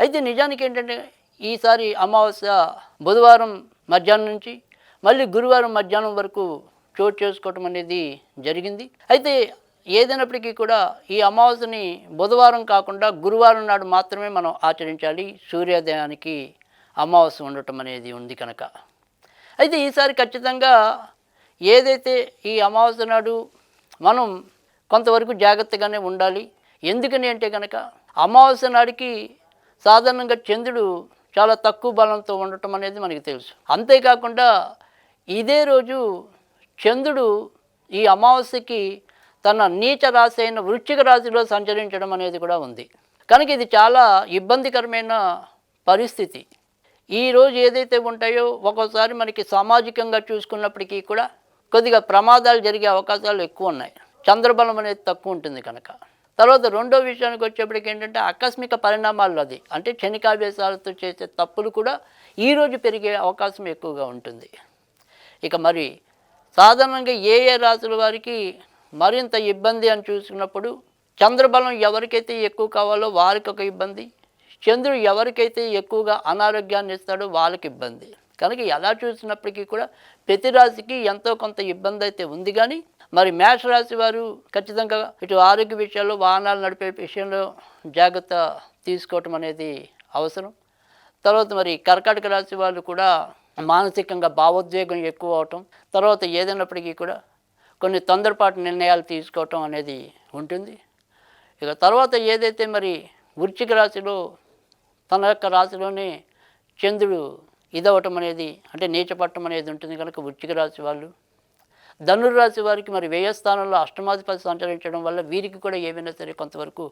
అయితే నిజానికి ఏంటంటే ఈసారి అమావాస్య బుధవారం మధ్యాహ్నం నుంచి మళ్ళీ గురువారం మధ్యాహ్నం వరకు చోటు చేసుకోవటం అనేది జరిగింది. అయితే ఏదైనప్పటికీ కూడా ఈ అమావాస్యని బుధవారం కాకుండా గురువారం నాడు మాత్రమే మనం ఆచరించాలి. సూర్యోదయానికి అమావాస్య ఉండటం అనేది ఉంది కనుక. అయితే ఈసారి ఖచ్చితంగా ఏదైతే ఈ అమావాస్య నాడు మనం కొంతవరకు జాగ్రత్తగానే ఉండాలి. ఎందుకని అంటే కనుక అమావాస్య నాడికి సాధారణంగా చంద్రుడు చాలా తక్కువ బలంతో ఉండటం అనేది మనకు తెలుసు. అంతేకాకుండా ఇదే రోజు చంద్రుడు ఈ అమావాస్యకి తన నీచ రాశి అయిన వృశ్చిక రాశిలో సంచరించడం అనేది కూడా ఉంది. కనుక ఇది చాలా ఇబ్బందికరమైన పరిస్థితి. ఈరోజు ఏదైతే ఉంటాయో ఒక్కోసారి మనకి సామాజికంగా చూసుకున్నప్పటికీ కూడా కొద్దిగా ప్రమాదాలు జరిగే అవకాశాలు ఎక్కువ ఉన్నాయి. చంద్రబలం అనేది తక్కువ ఉంటుంది కనుక. తర్వాత రెండో విషయానికి వచ్చేప్పటికి ఏంటంటే ఆకస్మిక పరిణామాలు అది అంటే క్షణికావేశాలతో చేసే తప్పులు కూడా ఈరోజు పెరిగే అవకాశం ఎక్కువగా ఉంటుంది. ఇక మరి సాధారణంగా ఏ రాశుల వారికి మరింత ఇబ్బంది అని చూసుకున్నప్పుడు చంద్రబలం ఎవరికైతే ఎక్కువ కావాలో వారికి ఒక ఇబ్బంది, చంద్రుడు ఎవరికైతే ఎక్కువగా అనారోగ్యాన్ని ఇస్తాడో వాళ్ళకి ఇబ్బంది. కనుక ఎలా చూసినప్పటికీ కూడా ప్రతి రాశికి ఎంతో కొంత ఇబ్బంది అయితే ఉంది. కానీ మరి మేషరాశి వారు ఖచ్చితంగా ఇటు ఆరోగ్య విషయాల్లో వాహనాలు నడిపే విషయంలో జాగ్రత్త తీసుకోవటం అనేది అవసరం. తర్వాత మరి కర్కాటక రాశి వాళ్ళు కూడా మానసికంగా భావోద్వేగం ఎక్కువ అవటం, తర్వాత ఏదైనప్పటికీ కూడా కొన్ని తొందరపాటు నిర్ణయాలు తీసుకోవటం అనేది ఉంటుంది. ఇక తర్వాత ఏదైతే మరి వృశ్చిక రాశిలో తన యొక్క రాశిలోనే చంద్రుడు ఇదవటం అనేది అంటే నీచపట్టం అనేది ఉంటుంది కనుక వృశ్చిక రాశి వాళ్ళు. ధనుర్రాశి వారికి మరి వ్యయ స్థానంలో అష్టమాధిపతి సంచరించడం వల్ల వీరికి కూడా ఏమైనా సరే కొంతవరకు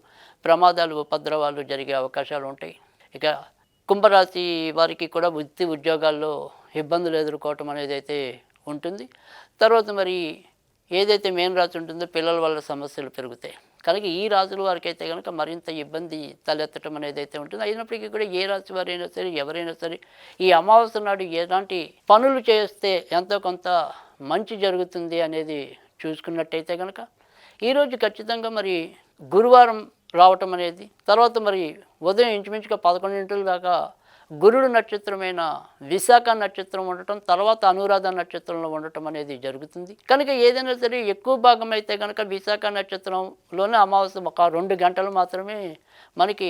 ప్రమాదాలు ఉపద్రవాలు జరిగే అవకాశాలు ఉంటాయి. ఇక కుంభరాశి వారికి కూడా వృత్తి ఉద్యోగాల్లో ఇబ్బందులు ఎదుర్కోవటం అనేది అయితే ఉంటుంది. తర్వాత మరి ఏదైతే మేన్ రాశి ఉంటుందో పిల్లల వల్ల సమస్యలు పెరుగుతాయి. కనుక ఈ రాశుల వారికి అయితే కనుక మరింత ఇబ్బంది తలెత్తడం అనేది అయితే ఉంటుంది. అయినప్పటికీ కూడా ఏ రాశి వారైనా సరే ఎవరైనా సరే ఈ అమావాస్య నాడు ఎలాంటి పనులు చేస్తే ఎంతో కొంత మంచి జరుగుతుంది అనేది చూసుకున్నట్టయితే కనుక ఈరోజు ఖచ్చితంగా మరి గురువారం రావటం అనేది, తర్వాత మరి ఉదయం ఇంచుమించుగా 11 దాకా గురుడు నక్షత్రమైన విశాఖ నక్షత్రం ఉండటం, తర్వాత అనురాధ నక్షత్రంలో ఉండటం అనేది జరుగుతుంది. కనుక ఏదైనా సరే ఎక్కువ భాగం అయితే కనుక విశాఖ నక్షత్రంలోనే అమావాస్య ఒక 2 గంటలు మాత్రమే మనకి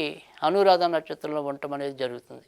అనురాధ నక్షత్రంలో ఉండటం అనేది జరుగుతుంది.